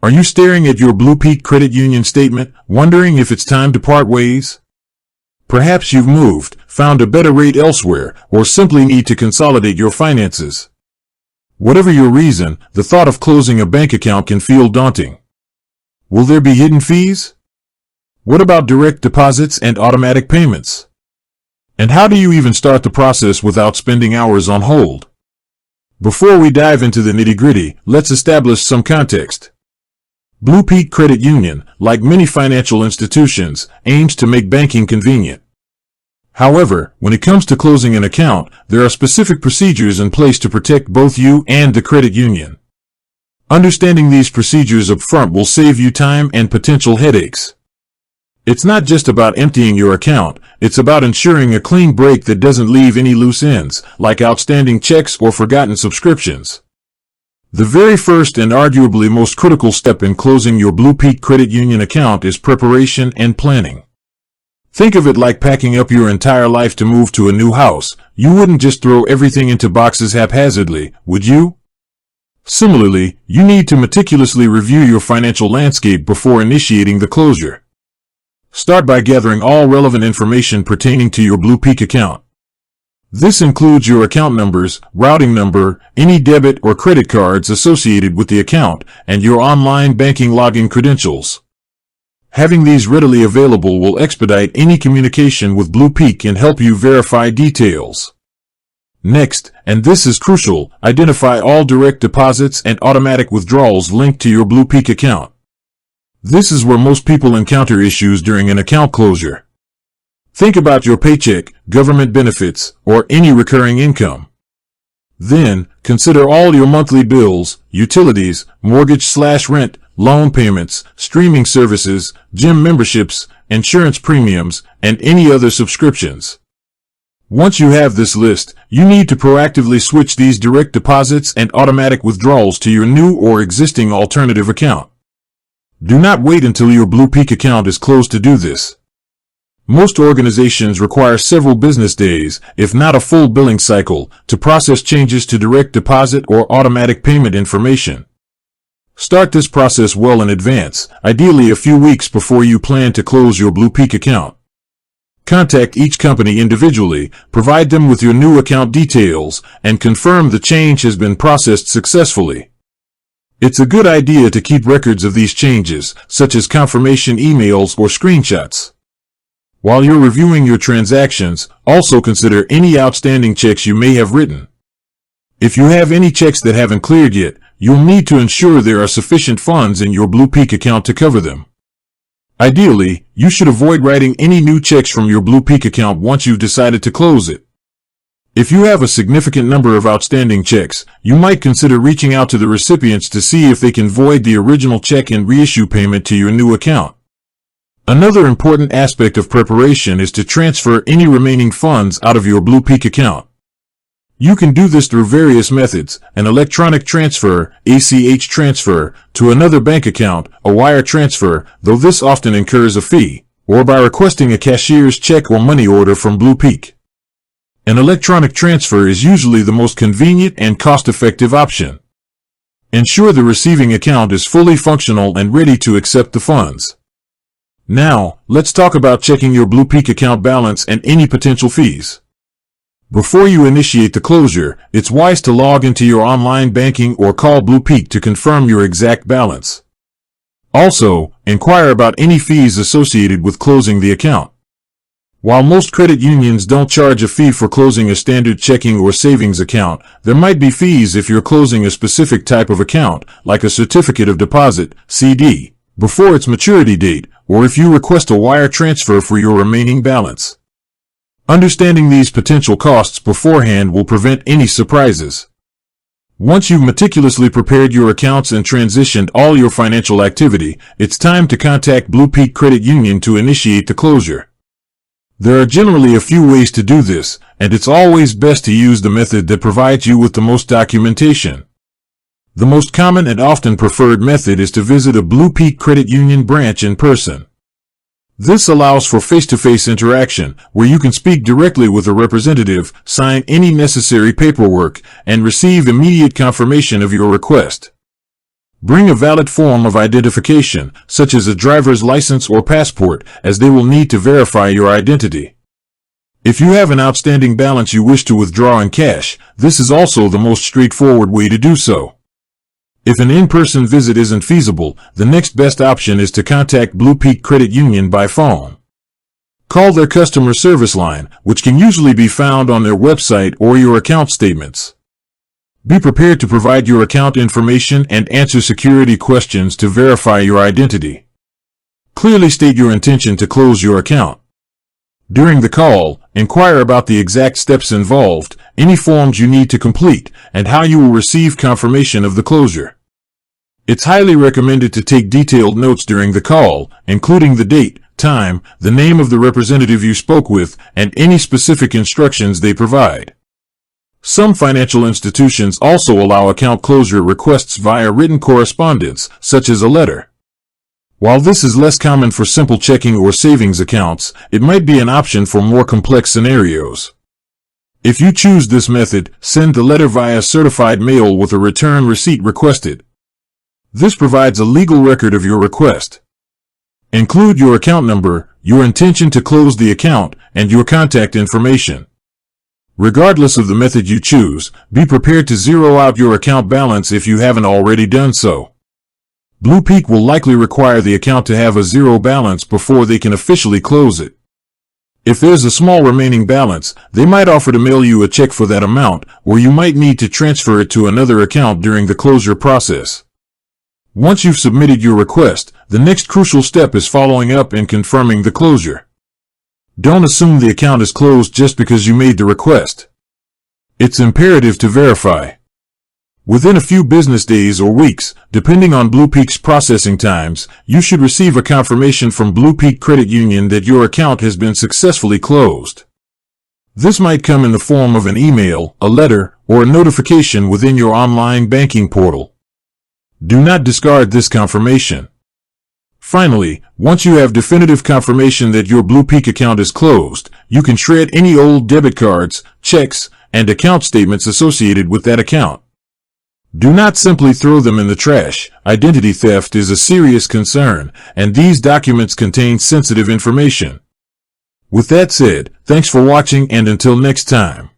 Are you staring at your BluPeak Credit Union statement, wondering if it's time to part ways? Perhaps you've moved, found a better rate elsewhere, or simply need to consolidate your finances. Whatever your reason, the thought of closing a bank account can feel daunting. Will there be hidden fees? What about direct deposits and automatic payments? And how do you even start the process without spending hours on hold? Before we dive into the nitty-gritty, let's establish some context. BluPeak Credit Union, like many financial institutions, aims to make banking convenient. However, when it comes to closing an account, there are specific procedures in place to protect both you and the credit union. Understanding these procedures up front will save you time and potential headaches. It's not just about emptying your account, it's about ensuring a clean break that doesn't leave any loose ends, like outstanding checks or forgotten subscriptions. The very first and arguably most critical step in closing your BluPeak Credit Union account is preparation and planning. Think of it like packing up your entire life to move to a new house. You wouldn't just throw everything into boxes haphazardly, would you? Similarly, you need to meticulously review your financial landscape before initiating the closure. Start by gathering all relevant information pertaining to your BluPeak account. This includes your account numbers, routing number, any debit or credit cards associated with the account, and your online banking login credentials. Having these readily available will expedite any communication with BluPeak and help you verify details. Next, and this is crucial, identify all direct deposits and automatic withdrawals linked to your BluPeak account. This is where most people encounter issues during an account closure. Think about your paycheck, government benefits, or any recurring income. Then, consider all your monthly bills, utilities, mortgage/rent, loan payments, streaming services, gym memberships, insurance premiums, and any other subscriptions. Once you have this list, you need to proactively switch these direct deposits and automatic withdrawals to your new or existing alternative account. Do not wait until your BluPeak account is closed to do this. Most organizations require several business days, if not a full billing cycle, to process changes to direct deposit or automatic payment information. Start this process well in advance, ideally a few weeks before you plan to close your BluPeak account. Contact each company individually, provide them with your new account details, and confirm the change has been processed successfully. It's a good idea to keep records of these changes, such as confirmation emails or screenshots. While you're reviewing your transactions, also consider any outstanding checks you may have written. If you have any checks that haven't cleared yet, you'll need to ensure there are sufficient funds in your BluPeak account to cover them. Ideally, you should avoid writing any new checks from your BluPeak account once you've decided to close it. If you have a significant number of outstanding checks, you might consider reaching out to the recipients to see if they can void the original check and reissue payment to your new account. Another important aspect of preparation is to transfer any remaining funds out of your BluPeak account. You can do this through various methods: an electronic transfer, ACH transfer, to another bank account, a wire transfer, though this often incurs a fee, or by requesting a cashier's check or money order from BluPeak. An electronic transfer is usually the most convenient and cost-effective option. Ensure the receiving account is fully functional and ready to accept the funds. Now, let's talk about checking your BluPeak account balance and any potential fees. Before you initiate the closure, it's wise to log into your online banking or call BluPeak to confirm your exact balance. Also, inquire about any fees associated with closing the account. While most credit unions don't charge a fee for closing a standard checking or savings account, there might be fees if you're closing a specific type of account, like a certificate of deposit, CD, before its maturity date, or if you request a wire transfer for your remaining balance. Understanding these potential costs beforehand will prevent any surprises. Once you've meticulously prepared your accounts and transitioned all your financial activity, it's time to contact BluPeak Credit Union to initiate the closure. There are generally a few ways to do this, and it's always best to use the method that provides you with the most documentation. The most common and often preferred method is to visit a BluPeak Credit Union branch in person. This allows for face-to-face interaction, where you can speak directly with a representative, sign any necessary paperwork, and receive immediate confirmation of your request. Bring a valid form of identification, such as a driver's license or passport, as they will need to verify your identity. If you have an outstanding balance you wish to withdraw in cash, this is also the most straightforward way to do so. If an in-person visit isn't feasible, the next best option is to contact BluPeak Credit Union by phone. Call their customer service line, which can usually be found on their website or your account statements. Be prepared to provide your account information and answer security questions to verify your identity. Clearly state your intention to close your account. During the call, inquire about the exact steps involved, any forms you need to complete, and how you will receive confirmation of the closure. It's highly recommended to take detailed notes during the call, including the date, time, the name of the representative you spoke with, and any specific instructions they provide. Some financial institutions also allow account closure requests via written correspondence, such as a letter. While this is less common for simple checking or savings accounts, it might be an option for more complex scenarios. If you choose this method, send the letter via certified mail with a return receipt requested. This provides a legal record of your request. Include your account number, your intention to close the account, and your contact information. Regardless of the method you choose, be prepared to zero out your account balance if you haven't already done so. BluPeak will likely require the account to have a zero balance before they can officially close it. If there's a small remaining balance, they might offer to mail you a check for that amount, or you might need to transfer it to another account during the closure process. Once you've submitted your request, the next crucial step is following up and confirming the closure. Don't assume the account is closed just because you made the request. It's imperative to verify. Within a few business days or weeks, depending on BluPeak's processing times, you should receive a confirmation from BluPeak Credit Union that your account has been successfully closed. This might come in the form of an email, a letter, or a notification within your online banking portal. Do not discard this confirmation. Finally, once you have definitive confirmation that your BluPeak account is closed, you can shred any old debit cards, checks, and account statements associated with that account. Do not simply throw them in the trash. Identity theft is a serious concern, and these documents contain sensitive information. With that said, thanks for watching, and until next time.